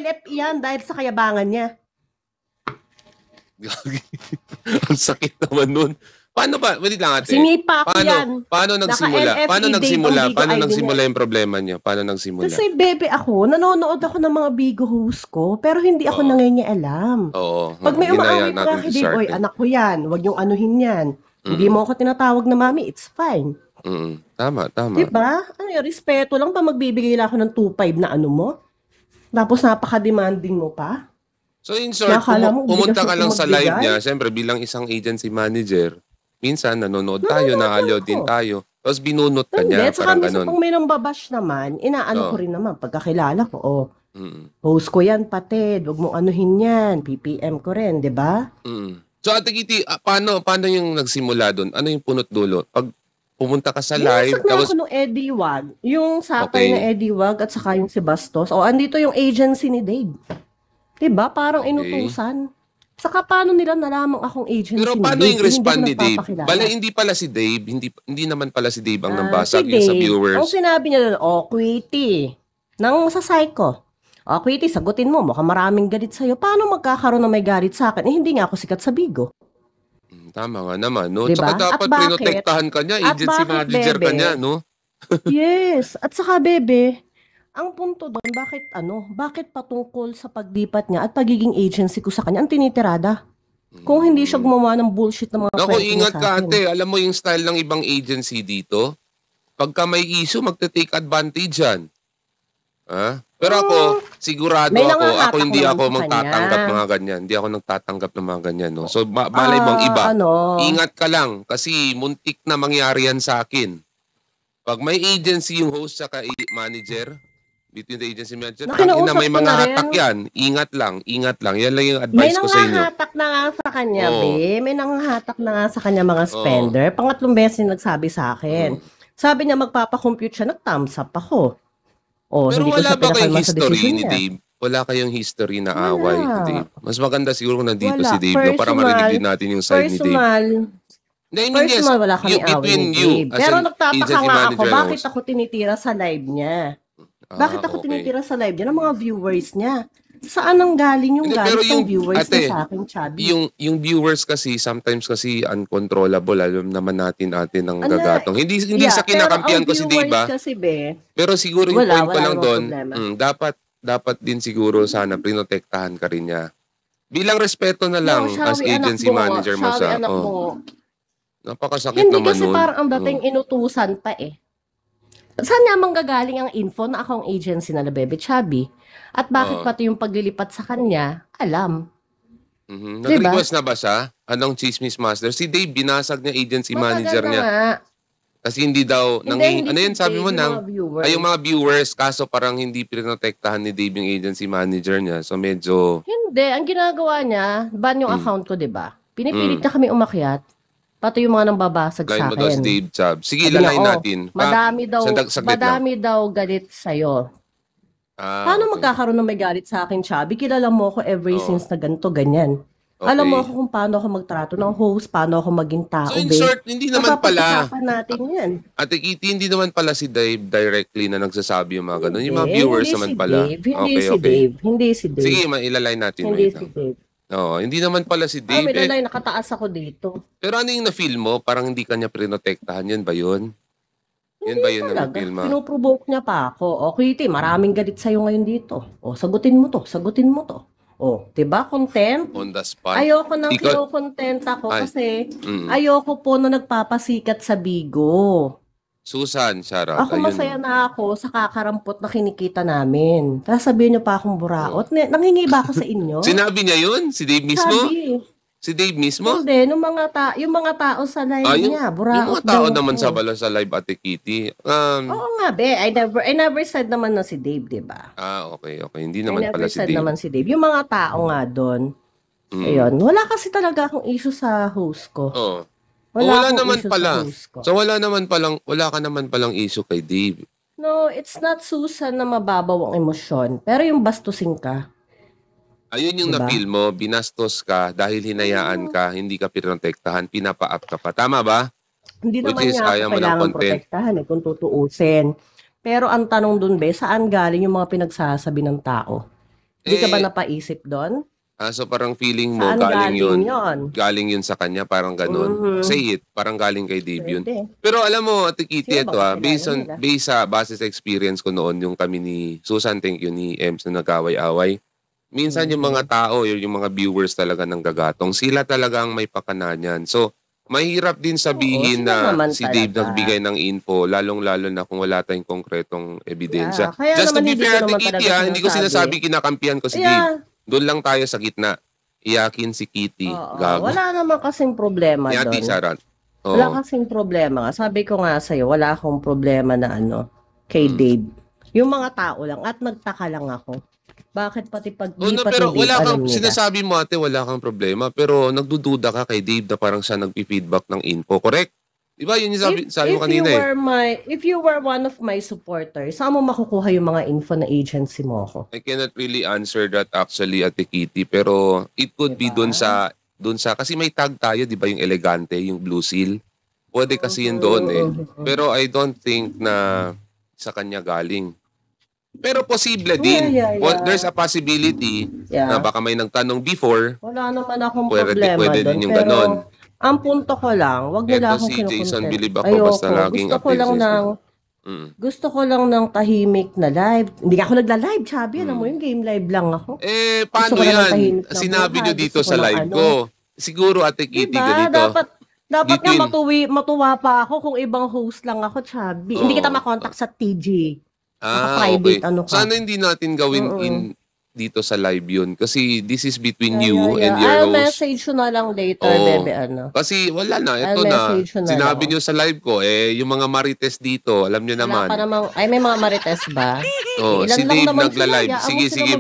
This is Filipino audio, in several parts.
NFE yan dahil sa kayabangan niya. Ang sakit naman nun. Paano ba? Wait lang ate. Sinipa ko yan. Paano nagsimula? Paano nagsimula yung problema niya? Paano nagsimula? Kasi bebe ako, nanonood ako ng mga Bigo host ko, pero hindi ako nangingialam. Oo. Pag may umaaway pa kay Dave, oy, anak ko yan, huwag yung anuhin yan. Hindi mo ako tinatawag na mami, it's fine. Tama. Diba? Ano yung respeto lang pa magbibigay lang ako ng 2.5 na ano mo? Tapos napaka-demanding mo pa? So in short, pumunta ka lang sa live niya, siyempre bilang isang agency manager, minsan nanonood tayo, naaliw din tayo. Tapos binunot ka niya, parang ganun. Kung may nang babash naman, inaano ko rin naman, pagkakilala ko, host ko yan, Pated, huwag mong anuhin yan, PPM ko rin, di ba? So Ate Kitty, paano yung nagsimula doon? Ano yung punot dulo? Pag pumunta ka sa live, tapos ako nung Eddie Wag, yung sakay na Eddie Wag at saka yung si Bastos, andito yung agency ni Dave. Diba? Parang inutusan. Saka paano nila nalamang akong agency? Pero paano yung respond ni Dave? Bala, hindi pala si Dave. Hindi naman pala si Dave ang nambasag si sa viewers. Ang sinabi niya doon, Quitty. Nang sa psycho. Quitty, sagutin mo. Mukhang maraming galit sa'yo. Paano magkakaroon na may galit sa akin? Hindi nga ako sikat sa Bigo. Tama nga naman, no? Diba? Tsaka dapat pinotektahan ka niya. Agency manager ka niya, no? Yes. At saka, bebe, ang punto doon, bakit patungkol sa pagdipat niya at pagiging agency ko sa kanya ang tinitirada? Kung hindi siya gumawa ng bullshit ng mga kwento niya sa akin. Ingat ka ate, alam mo yung style ng ibang agency dito? Pagka may issue, magte-take advantage yan. Pero ako, sigurado ako hindi ako magtatanggap mga ganyan. Hindi ako nagtatanggap ng mga ganyan. No? So, malay mong iba. Ingat ka lang kasi muntik na mangyari yan sa akin. Pag may agency yung host sa manager, between the agency manager, na may mga hatak yan. Ingat lang. Yan lang yung advice ko sa inyo. May nanghahatak na nga sa kanya, May nanghahatak na nga sa kanya mga spender. Pangatlong beses yung nagsabi sa akin. Sabi niya magpapakompute siya, nag-thumbs up ako. Pero wala ba kayong history ni Dave? Wala kayong history na away, Dave? Mas maganda siguro kung nandito si Dave para marinig din natin yung side ni Dave. Personal, wala kami away ni Dave. Pero nagtataka nga ako, bakit ako tinitira sa live niya? Bakit ako tinitira sa live niya ng mga viewers niya? Saan ang galing yung galing ng viewers niya sa akin, Chubby? Yung viewers kasi, sometimes kasi uncontrollable. Alam naman natin ang gagatong. Hindi sa kinakampihan ko si Dave, kasi, pero siguro yung point ko lang doon, dapat din siguro sana prinotektahan ka rin niya. Bilang respeto na lang as agency manager mo sa... Napakasakit naman nun. Hindi kasi parang ang dating inutusan pa Saan nga manggagaling ang info na ako ang agency na Bebe Chubby? At bakit pati yung paglilipat sa kanya, alam. Nag-request na ba siya? Anong chismis master? Si Dave, binasag niya agency manager niya. Kasi hindi daw, ano yun sabi mo nang, yung mga viewers, kaso parang hindi pinotektahan ni Dave yung agency manager niya. So medyo... Hindi, ang ginagawa niya, ban yung account ko, diba? Pinipilit na kami umakyat. Pati yung mga nang babasag sa akin. Line mo daw si Dave Chubb. Sige, lalain natin. Madami daw galit sa'yo. Paano magkakaroon ng may galit sa akin, Chubby? Kilala mo ako since na ganito, ganyan. Alam mo ako kung paano ako magtrato ng host, paano ako maging tao, So in short, hindi naman pala. Natin yan. Ate Kitty, hindi naman pala si Dave directly na nagsasabi yung mga ganun. Yung mga viewers naman pala. Hindi si Dave. Sige, ilalain natin. Hindi si Dave. Hindi naman pala si Dave. May nakataas ako dito. Pero ano yung na-feel mo? Parang hindi kanya prinotektahan. Yan ba yun? Yan ba yun na na-feel mo? Pinuprovoke niya pa ako. Kitty, maraming galit sa'yo ngayon dito. Sagutin mo to. Diba? Content? On the spot. Ayoko nang kino-content ako kasi ayoko po na nagpapasikat sa Bigo. Susan, Sarah. Ako masaya na ako sa kakarampot na kinikita namin. Tapos sabihin niyo pa akong buraot. Nanghingi ba ako sa inyo? Sinabi niya yun? Si Dave mismo? Si Dave mismo? Hindi, yung mga tao sa live niya, buraot. Yung mga tao naman sa live, Ate Kitty. Oo nga, I never said naman na si Dave, diba? Okay. Hindi naman pala si Dave. I never said naman si Dave. Yung mga tao nga doon, ayun, wala kasi talaga akong issue sa host ko. Wala naman pala. So wala ka naman palang issue kay Dave. No, it's not Susan na mababaw ang emosyon. Pero yung bastusin ka. Ayun yung na-feel mo, binastos ka dahil hinayaan ka, hindi ka pinotektahan, pinapa-up ka pa. Tama ba? Hindi naman niya ako kailangan protektahan kung tutuusin. Pero ang tanong dun, saan galing yung mga pinagsasabi ng tao? Hindi ka ba napaisip doon? So parang feeling mo galing yun sa kanya, parang ganun. Say it, parang galing kay Dave yun. Pero alam mo, Ate Kitty, ito base sa experience ko noon, yung kami ni Susan, thank you, ni Ems na nag-away-away. Minsan yung mga tao, yung mga viewers talaga ng gagatong, sila talagang may pakananan. So, mahirap din sabihin na si Dave nagbigay ng info, lalong-lalo na kung wala tayong konkretong ebidensya. Just to be fair, Ate Kitty, hindi ko sinasabi kinakampihan ko si Dave. Doon lang tayo sa gitna. Iyakin si Kitty. Gago. Wala naman kasing problema doon. Wala kasing problema. Sabi ko nga sa'yo, wala akong problema na kay Dave. Yung mga tao lang. At nagtaka lang ako. Bakit pati pag pero wala kang, sinasabi mo ate, wala kang problema. Pero nagdududa ka kay Dave na parang siya nagpi-feedback ng info. Correct? Diba yun yung sabi mo kanina if you were one of my supporters, saan mo makukuha yung mga info na agency mo ako? I cannot really answer that actually, Ate Kitty. Pero it could be dun sa, kasi may tag tayo, di ba, yung elegante, yung blue seal. Pwede kasi yun doon Pero I don't think na sa kanya galing. Pero posible din. There's a possibility na baka may nagtanong before. Wala naman akong problema pwede din yung ganon. Ang punto ko lang, wag nila akong kinukontent. Jason Bilib ako, basta laging gusto ko lang ng tahimik na live. Hindi ako nagla-live, Chubby. Alam mo yung game live lang ako. Paano yan? Sinabi nyo dito sa live ko. Siguro, Ate Kitty, ganito. Dapat nga matuwa pa ako kung ibang host lang ako, Chubby. Hindi kita makontak sa TG. Okay. Sana hindi natin gawin dito sa live yun. Kasi this is between you and your host. I'll message you na lang later, bebe. Kasi wala na. Ito na. Sinabi nyo sa live ko, yung mga marites dito, alam nyo naman. May mga marites ba? Si Dave nagla-live. Sige.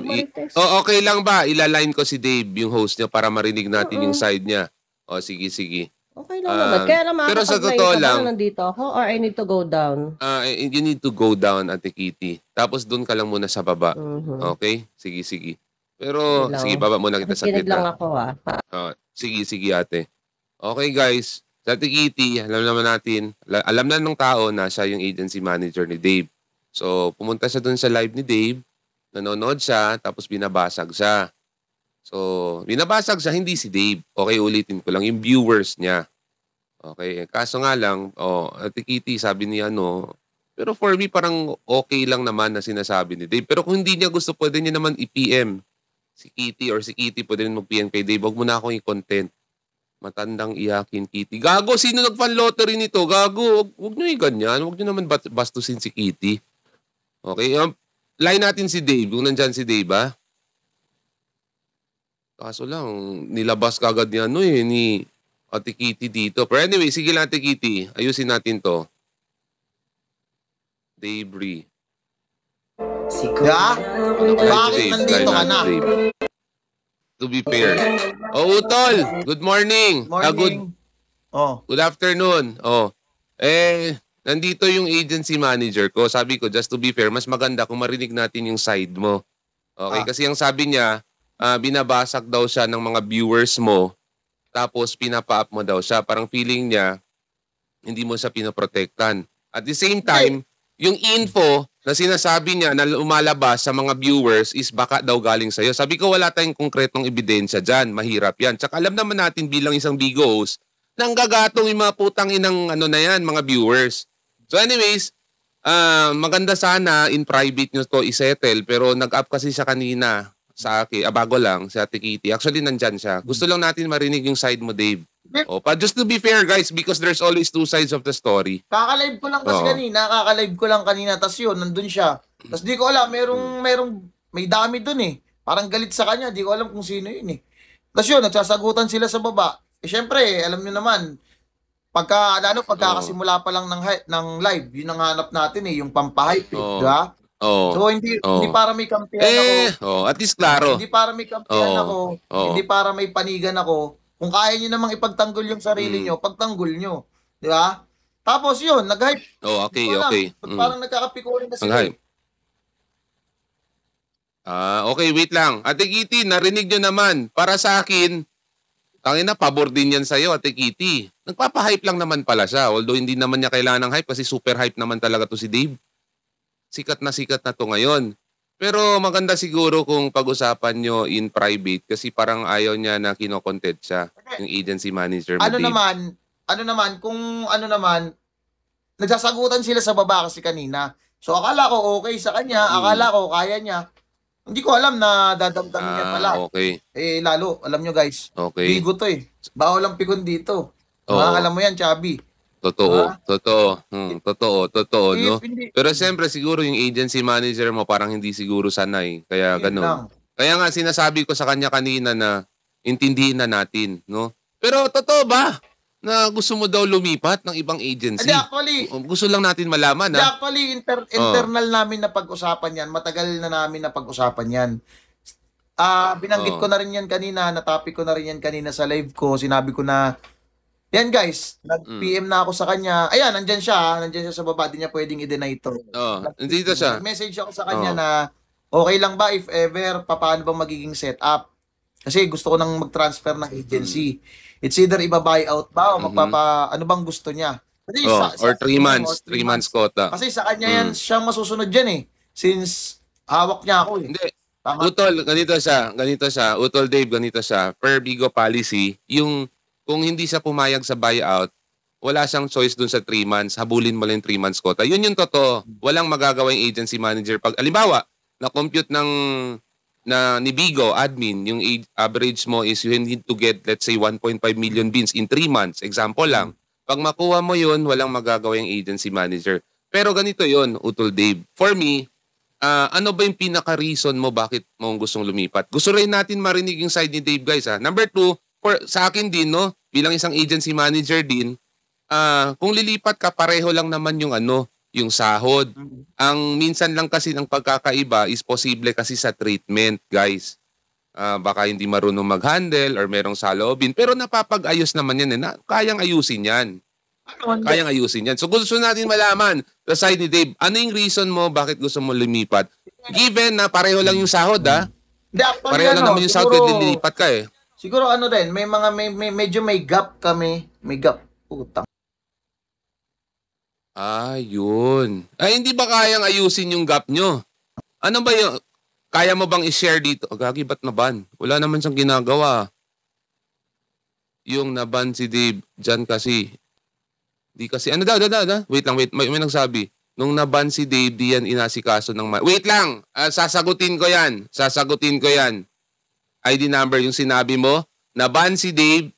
Okay lang ba? Ilaline ko si Dave, yung host niya, para marinig natin yung side niya. Sige. Okay lang naman. Kaya naman pero sa totoo lang, nandito ako or I need to go down? You need to go down, Ate Kitty. Tapos doon ka lang muna sa baba. Okay? Sige. Pero, sige, baba muna kita sa gitna. Lang ako Sige, ate. Okay, guys. Sa Ate Kitty, alam naman natin, alam na ng tao na siya yung agency manager ni Dave. So, pumunta siya doon sa live ni Dave, nanonood siya, tapos binabasag siya. So, binabasag siya, hindi si Dave. Okay, ulitin ko lang, yung viewers niya. Okay, kaso nga lang, Ate Kitty, sabi niya, pero for me, parang okay lang naman na sinasabi ni Dave. Pero kung hindi niya gusto, pwede niya naman i-PM si Kitty or si Kitty, pwede rin mag-PM kay Dave. Huwag mo na akong i-content. Matandang iyakin, Kitty. Gago, sino nag-fan lottery nito? Gago, huwag niyo i-ganyan. Huwag niyo naman bastusin si Kitty. Okay, line natin si Dave. Kung nandyan si Dave, ha? Kaso lang, nilabas kagad niya ni Ate Kitty dito. Pero anyway, sige lang Ate Kitty. Ayusin natin to. Dave. Bakit nandito ka na? To be fair. Utol! Good morning! Good afternoon. Nandito yung agency manager ko. Sabi ko, just to be fair, mas maganda kung marinig natin yung side mo. Okay? Kasi ang sabi niya, binabasag daw siya ng mga viewers mo, tapos pinapa-up mo daw siya. Parang feeling niya, hindi mo siya pinoprotektan. At the same time, yung info na sinasabi niya na umalabas sa mga viewers is baka daw galing sa'yo. Sabi ko, wala tayong konkretong ebidensya dyan. Mahirap yan. Tsaka alam naman natin bilang isang Bigo host, nang gagatong yung mga putang inang mga viewers. So anyways, maganda sana in private nyo to isettle, pero nag-up kasi siya kanina sa akin, bago lang, si Ate Kitty. Actually, nandyan siya. Gusto lang natin marinig yung side mo, Dave. Just to be fair, guys, because there's always two sides of the story. Kakalive ko lang kanina, tas yun, nandun siya. Tas di ko alam, may dami dun Parang galit sa kanya, di ko alam kung sino yun Tas yun, nagsasagutan sila sa baba. Syempre, alam nyo naman, pagkakasimula pa lang ng live, yun ang hanap natin yung pampahype, di ba? So hindi para may kampihan ako. At least klaro. Hindi para may kampihan ako. Hindi para may panigan ako. Kung kaya niyo namang ipagtanggol yung sarili niyo, pagtanggol niyo, di ba? Tapos yun, nag-hype. Okay. Parang nagkakapikurin na sila. Okay, wait lang. Ate Kitty, narinig nyo naman. Para sa akin, tangina, pabor din yan sa'yo, Ate Kitty. Nagpapahype lang naman pala siya. Although hindi naman niya kailangan ng hype kasi super hype naman talaga to si Dave. Sikat na to ngayon. Pero maganda siguro kung pag-usapan nyo in private kasi parang ayaw niya na kinokontent siya, yung agency manager mo, Ano Dave. naman, nagsasagutan sila sa baba kasi kanina. So akala ko okay sa kanya, akala ko kaya niya. Hindi ko alam na dadamdamin niya pala. Okay. Lalo, alam nyo guys, Okay. bigo to eh. Bawal ang pikon dito. Alam mo yan, Chubby. Totoo, totoo, no? Hindi, Pero siyempre siguro yung agency manager mo parang hindi siguro sanay. Kaya ganun. Kaya nga sinasabi ko sa kanya kanina na intindihin na natin, no? Pero totoo ba na gusto mo daw lumipat ng ibang agency? Hindi, actually, gusto lang natin malaman, ha? actually, internal namin na pag-usapan yan. Matagal na namin na pag-usapan yan. Binanggit ko na rin yan kanina, na-topic ko na rin yan kanina sa live ko. Sinabi ko na, yan guys, nag-PM na ako sa kanya. Ayan, nandyan siya sa baba. Di niya pwedeng i-deny ito. Nandito siya. Nag-message ako sa kanya na, okay lang ba if ever, paano bang magiging setup? Kasi gusto ko nang mag-transfer ng agency. It's either iba-buy out ba o ano bang gusto niya. Kasi or 3 months. 3 months quota. Kasi sa kanya yan, siyang masusunod dyan eh. Since hawak niya ako eh. Hindi. Utol, ganito siya. Utol Dave, ganito siya. Per Bigo policy, kung hindi siya pumayag sa buyout, wala siyang choice dun sa 3 months. Habulin mo lang 3 months quota. Yun yung totoo. Walang magagawa yung agency manager. Pag, alimbawa, na-compute ni Bigo, admin, yung average mo is you need to get, let's say, 1.5 million beans in 3 months. Example lang. Pag makuha mo yun, walang magagawa yung agency manager. Pero ganito yun, Utol Dave. For me, ano ba yung pinaka-reason mo bakit mo gustong lumipat? Gusto rin natin marinig yung side ni Dave, guys. Number 2, sa akin din, no, bilang isang agency manager din, kung lilipat ka, pareho lang naman yung sahod. Ang minsan lang kasi ng pagkakaiba is posible kasi sa treatment, guys. Baka hindi marunong mag-handle or merong saloobin. Pero napapag-ayos naman yan. Kayang ayusin yan. So gusto natin malaman sa side ni Dave, ano yung reason mo bakit gusto mo lumipat? Given na pareho lang yung sahod, pareho lang naman yung sahod kung lilipat ka eh. Siguro din, medyo may gap kami. May gap. Utang. Yun. Hindi ba kayang ayusin yung gap nyo? Ano ba yung, kaya mo bang i-share dito? Gagi, ba't naban? Wala naman siyang ginagawa. Yung naban si Dave, dyan kasi. Di kasi, wait lang, may nagsabi. Nung naban si Dave, di yan inasikaso ng... Wait lang! Sasagutin ko yan. ID number yung sinabi mo. Naban si Dave,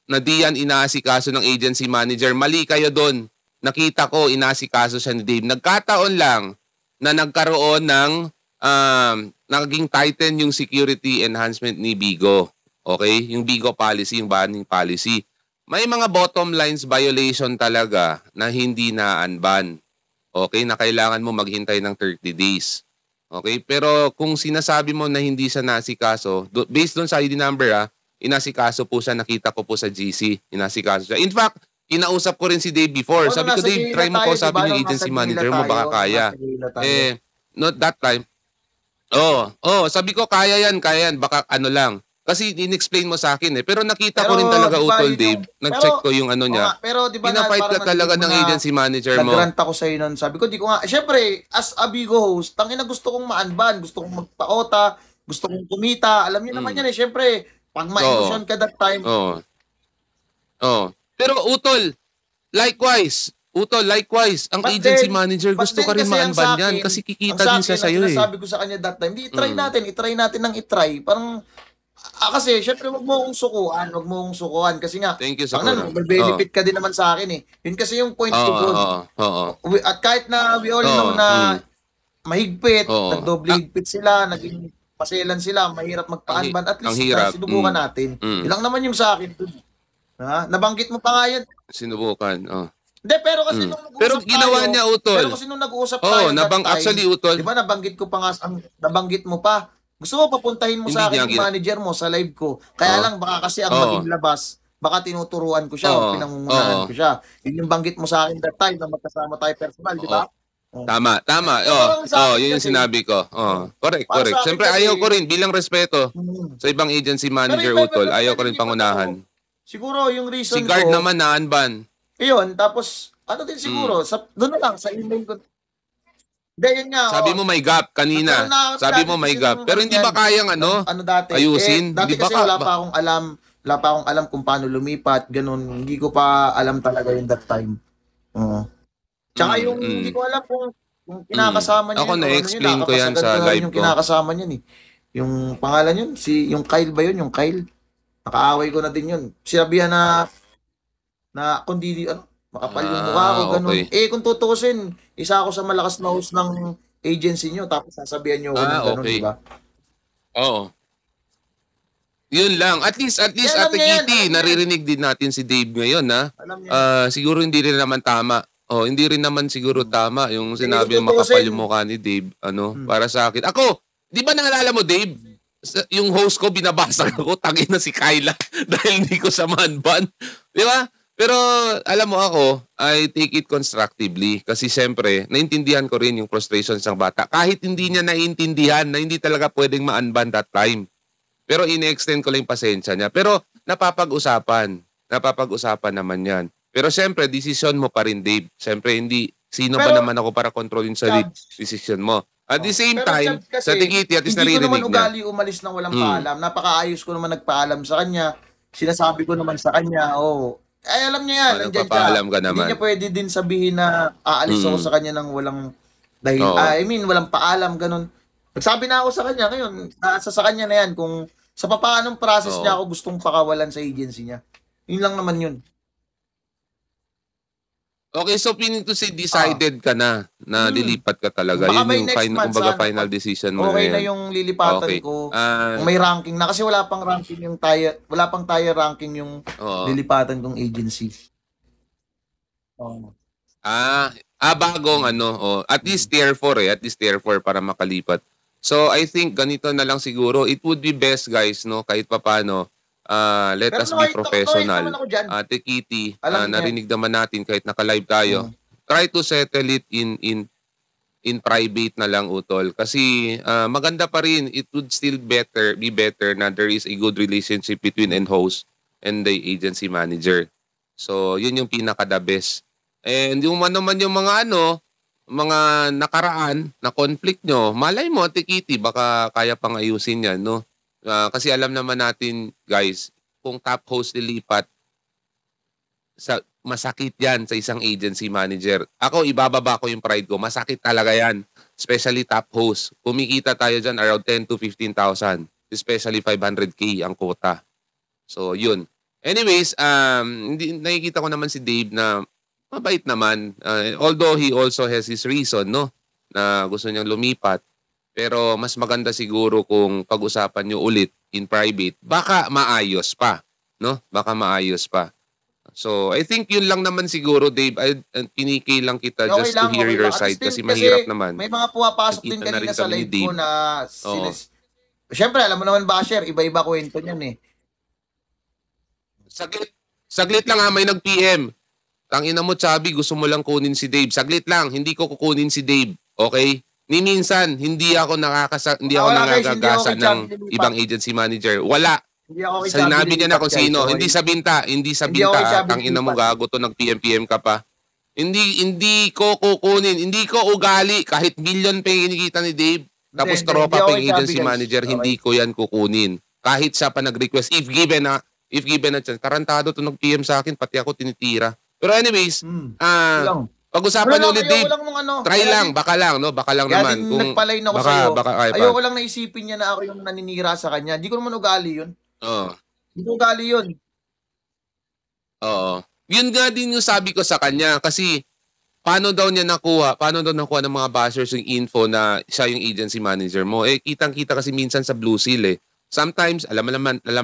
na di yan inaasikaso ng agency manager. Mali kayo doon. Nakita ko, inasikaso siya ni Dave. Nagkataon lang na nagkaroon ng naging tighten yung security enhancement ni Bigo. Okay? Yung Bigo policy, yung banning policy. May mga bottom lines violation talaga na hindi na-unban. Okay? Na kailangan mo maghintay ng 30 days. Okay? Pero kung sinasabi mo na hindi siya nasikaso, based doon sa ID number, inasikaso po siya, nakita ko po sa GC, inasikaso siya. In fact, kinausap ko rin si Dave before. Sabi ko, Dave, try mo po sabi ng agency manager mo, baka kaya. Not that time. Sabi ko, kaya yan, baka lang. Kasi in-explain mo sa akin eh. Pero nakita ko rin talaga, Utol Dave. Nag-check ko yung niya. Pero di ba pinafight ka talaga ng agency manager mo. Nag-grant ako sa'yo nun. Sabi ko, di ko nga. Siyempre, as a Bigo host, tangina gusto kong ma-unban, gusto kong magpa-ota, gusto kong kumita. Alam niyo naman yan eh. Siyempre, pag ma-emotion ka that time. Pero Utol, likewise, ang agency manager gusto ka rin ma-unban yan kasi kikita din siya sa'yo eh. Sabi ko sa kanya that time, i-try natin ng i-try. Parang, kasi syempre wag mo akong sukuan kasi nga thank you sa may benefit ka din naman sa akin eh. Yun kasi yung point ko doon. At kahit na we all know na mahigpit, nagdoble higpit sila, naging paselan sila, mahirap magpa-unban, at least sinubukan natin. Ilang naman yung sa akin doon. Nabanggit mo pa nga yan. Sinubukan, Hindi, pero kasi nung nag-uusap pero ginawa niya, Utol. Pero kasi nung nag-uusap tayo actually, Utol. Di ba nabanggit ko pa nga, nabanggit mo pa, gusto mo papuntahin mo sa akin yung manager mo sa live ko. Kaya lang baka kasi ang maging labas, baka tinuturuan ko siya o pinangungunahan ko siya. Yun yung banggit mo sa akin that time na magkasama tayo personal, di ba? Tama. Yun yung sinabi ko. Correct. Siyempre ayaw ko rin bilang respeto sa ibang agency manager, Utol. Ayaw ko rin pangunahan. Siguro yung reason si guard naman na-unban. Iyon, tapos ano din siguro, doon na lang sa email ko. Yun nga, Sabi mo may gap kanina. Sabi mo may gap. Pero hindi ba kayang dati? ayusin? Dati kasi wala pa akong alam kung paano lumipat, ganun. Hindi ko pa alam talaga yun that time. Tsaka hindi ko alam kung kinakasama niya. Ako na-explain ko yan sa live yung ko. Kinakasama niya eh. Yung pangalan yun, yung Kyle ba yun? Yung Kyle. Nakaaway ko na din yun. Sinabihan na kung di, makapal yung mukha ko, ganun. Okay. Kung tutusin, isa ako sa malakas na host ng agency nyo, tapos sasabihan nyo ganun, okay. diba? Oo. Yun lang. At least Ate Kitty, naririnig din natin si Dave ngayon, ha? Siguro hindi rin naman tama. Hindi rin naman siguro tama yung sinabi ng makapal yung mukha ni Dave, para sa akin. Ako, di ba naalala mo, Dave? Yung host ko, binabasag ako, tangin na si Kyla dahil hindi ko samahan ban. Di ba? Pero alam mo ako, I take it constructively kasi siyempre, naintindihan ko rin yung frustration ng bata. Kahit hindi niya naintindihan na hindi talaga pwedeng ma-unban that time. Pero in-extend ko lang yung pasensya niya. Pero napapag-usapan naman yan. Pero siyempre, decision mo pa rin, Dave. Siyempre, sino ba naman ako para kontrolin sa decision mo. At the same time, sa Tikiti at least naririnig niya. Hindi ko naman ugali umalis ng walang paalam. Napakaayos ko naman nagpaalam sa kanya. Sinasabi ko naman sa kanya, ay, alam niya yan. Nagpapaalam ka naman. Hindi niya pwede din sabihin na aalis ako sa kanya ng walang dahil, walang paalam, ganun. Nagsabi na ako sa kanya ngayon, sa kanya na yan, kung sa papaanong process niya ako gustong pakawalan sa agency niya. Yun lang naman yun. Okay, so meaning to say, decided ka na lilipat ka talaga. Baka yun yung final decision mo. Okay na yung lilipatan ko. Kung may ranking na. Kasi wala pang ranking yung wala pang tire ranking yung lilipatan kong agency. Bagong at least tier 4 At least tier 4 para makalipat. So, I think ganito na lang siguro. It would be best, guys, no? Kahit papano. Let us be professional. Ate Kitty, narinig naman natin kahit naka-live tayo. Try to settle it in private na lang, Utol. Kasi maganda pa rin. It would still be better na there is a good relationship between the host and the agency manager. So, yun yung pinaka-the best. And yung naman yung mga mga nakaraan na conflict nyo, malay mo, Ate Kitty, baka kaya pang ayusin yan, no? Kasi alam naman natin, guys, kung top host lilipat, masakit yan sa isang agency manager. Ako, ibababa ko yung pride ko. Masakit talaga yan. Especially top host. Kumikita tayo dyan around 10 to 15,000. Especially 500K ang quota. So, yun. Anyways, nakikita ko naman si Dave na mabait naman. Although he also has his reason, no? Na gusto niyang lumipat. Pero mas maganda siguro kung pag-usapan nyo ulit in private. Baka maayos pa, no? Baka maayos pa. So, I think yun lang naman siguro, Dave. Piniki lang kita just to hear your side kasi mahirap naman. May mga pumapasok din kanina sa live ko na siyempre, alam mo naman, Basher, iba-iba kwento niyan eh. Saglit lang may nag-PM. Tangina mo, Chabi, gusto mo lang kunin si Dave. Saglit lang, hindi ko kukunin si Dave. Okay? Ni minsan, hindi ako nangagagasa ng ibang agency manager. Wala. Sinabi niya na kung sino. Hindi sa binta. Tangina mo, gago to, nag-PM ka pa. Hindi ko kukunin. Hindi ko ugali. Kahit million pa yung kinikita ni Dave. Tapos tropa pa yung agency manager, hindi ko yan kukunin. Kahit siya pa nag-request. If given na chance. Tarantado to nag-PM sa akin, pati ako tinitira. Pero anyways, pag-usapan nyo ulit, Dave. Try lang, baka lang, no? Baka lang kaya naman. Kung nagpalay na ako sa'yo, ayoko lang naisipin niya na ako yung naninira sa kanya. Hindi ko naman ugali yun. Hindi ko ugali yun. Oo. Yun nga din yung sabi ko sa kanya. Kasi, paano daw nakuha ng mga bashers yung info na siya yung agency manager mo? Kitang-kita kasi minsan sa Blue Seal, Sometimes, alam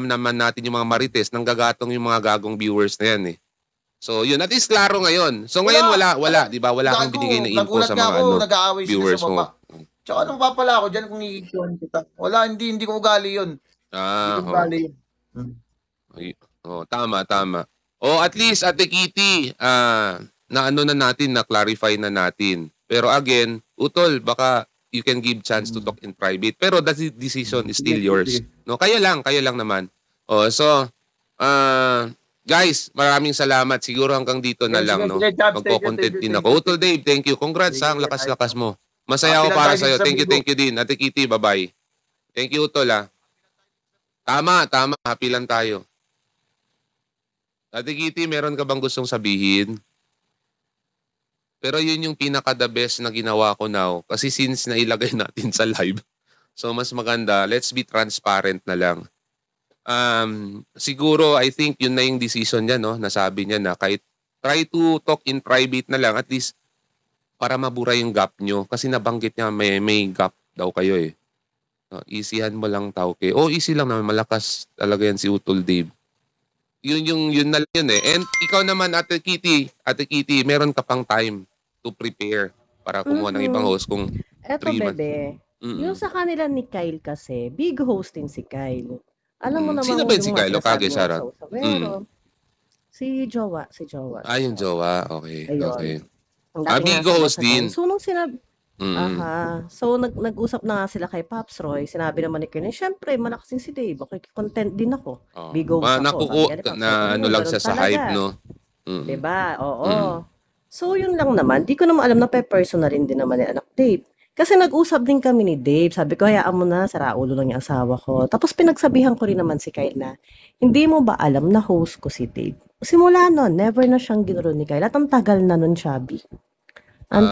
naman natin yung mga marites, nanggagatong yung mga gagong viewers na yan, So, yun. At least klaro ngayon. So, ngayon wala. Di ba? Wala kang binigay na info sa mga viewers mo. Tsaka anong papala ako dyan kung i-issue kita? Wala, hindi ko ugali yun. Hindi ko ugali yun. Tama. At least, Ate Kitty, na-clarify na natin. Pero again, Utol, baka you can give chance to talk in private. Pero that decision is still yours. No, kayo lang naman. Guys, maraming salamat. Siguro hanggang dito na lang, no? Magko-content din ako. Utol Dave, thank you. Congrats, ang lakas-lakas mo. Masaya ako para sa'yo. Thank you din. Ate Kitty, bye-bye. Thank you, Utol, ha. Tama. Happy lang tayo. Ate Kitty, meron ka bang gustong sabihin? Pero yun yung pinaka-the best na ginawa ko now. Kasi since nailagay natin sa live, so mas maganda, let's be transparent na lang. Siguro, I think yun na yung decision niya, no? Nasabi niya na kahit try to talk in private na lang, at least para mabura yung gap nyo. Kasi nabanggit niya may gap daw kayo eh. Easyhan mo lang Tauke. Easy lang naman. Malakas talaga yan si Utol Dave. Yun na lang yun eh. And ikaw naman, Ate Kitty, meron ka pang time to prepare para kumuha ng ibang host kung Eto, bebe. Yung sa kanila ni Kyle kasi, big host din si Kyle. Alam mo naman sino ba si Kyle? Kage, Sharon. Si Jowa. Yung Jowa. Okay. Ayun. Okay. Big host din. So, nung sinabi, So, nag-usap na nga sila kay Pops Roy. Sinabi naman ni Kenneth, syempre, malakas si Dave. Okay, content din ako. Big host ako. Ano lang siya sa hype, no? Diba? Oo. So, yun lang naman. Di ko naman alam na personal rin din naman ni anak Dave. Kasi nag-usap din kami ni Dave. Sabi ko, hayaan mo na, saraulo lang yung asawa ko. Tapos pinagsabihan ko rin naman si Kyle na, hindi mo ba alam na host ko si Dave? Simula nun, never na siyang ginuro ni Kyle. At ang tagal na nun, Chubby.